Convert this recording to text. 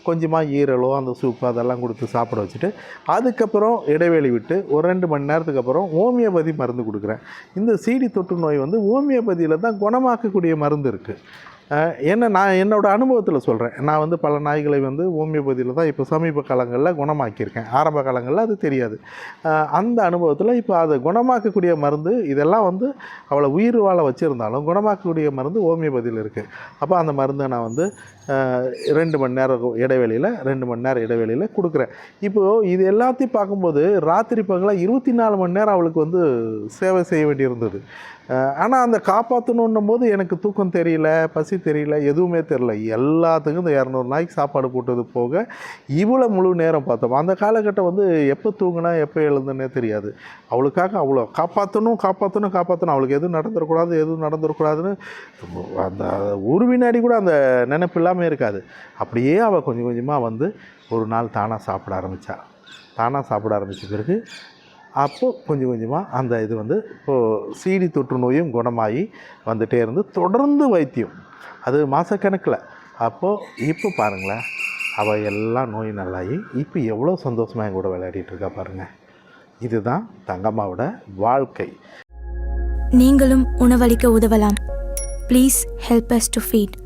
கொஞ்சமாக ஈரலோ அந்த சூப்பு அதெல்லாம் கொடுத்து சாப்பிட வச்சுட்டு அதுக்கப்புறம் இடைவெளி விட்டு ஒரு 2 மணி நேரத்துக்கு அப்புறம் ஹோமியோபதி மருந்து கொடுக்குறேன். இந்த சிடி தொற்று நோய் வந்து ஹோமியோபதியில் தான் குணமாக்கக்கூடிய மருந்து இருக்குது. ஏன்னா நான் என்னோடய அனுபவத்தில் சொல்கிறேன். நான் வந்து பல நாய்களை வந்து ஹோமியோபதியில் தான் இப்போ சமீப காலங்களில் குணமாக்கியிருக்கேன். ஆரம்ப காலங்களில் அது தெரியாது. அந்த அனுபவத்தில் இப்போ அதை குணமாக்கக்கூடிய மருந்து இதெல்லாம் வந்து அவளை உயிர் வாழ வச்சுருந்தாலும் குணமாக்கக்கூடிய மருந்து ஹோமியோபதியில் இருக்குது. அப்போ அந்த மருந்தை நான் வந்து 2 மணி நேரம் இடைவெளியில் கொடுக்குறேன். இப்போது இது எல்லாத்தையும் பார்க்கும்போது ராத்திரி பகலாக 24 மணி நேரம் அவளுக்கு வந்து சேவை செய்ய வேண்டியிருந்தது. ஆனால் அந்த காப்பாற்றணுன்னும் போது எனக்கு தூக்கம் தெரியல, பசி தெரியல, எதுவுமே தெரியல. எல்லாத்துக்கும் இந்த 200 நாய்க்கு சாப்பாடு போட்டது போக இவ்வளோ முழு நேரம் பார்த்தோம். அந்த காலகட்டம் வந்து எப்போ தூங்கினா எப்போ எழுதுன்னே தெரியாது. அவளுக்காக அவ்வளோ காப்பாற்றணும். அவளுக்கு எதுவும் நடந்துடக்கூடாதுன்னு அந்த ஒரு வினாடி கூட அந்த நினைப்பு இல்லாமல் இருக்காது. அப்படியே அவள் கொஞ்சம் கொஞ்சமாக வந்து ஒரு நாள் தானாக சாப்பிட ஆரம்பித்த பிறகு அப்போது கொஞ்சம் கொஞ்சமாக அந்த இது வந்து இப்போது சிடி தொற்று நோயும் குணமாகி வந்துகிட்டே இருந்து தொடர்ந்து வைத்தியம் அது மாதக்கணக்கில். அப்போது இப்போ பாருங்களேன், அவள் எல்லாம் நோய் நல்லாகி இப்போ எவ்வளோ சந்தோஷமாக என் கூட விளையாடிட்டு இருக்கா பாருங்கள். இதுதான் தங்கம்மாவோட வாழ்க்கை. நீங்களும் உணவளிக்க உதவலாம். Please help us to feet.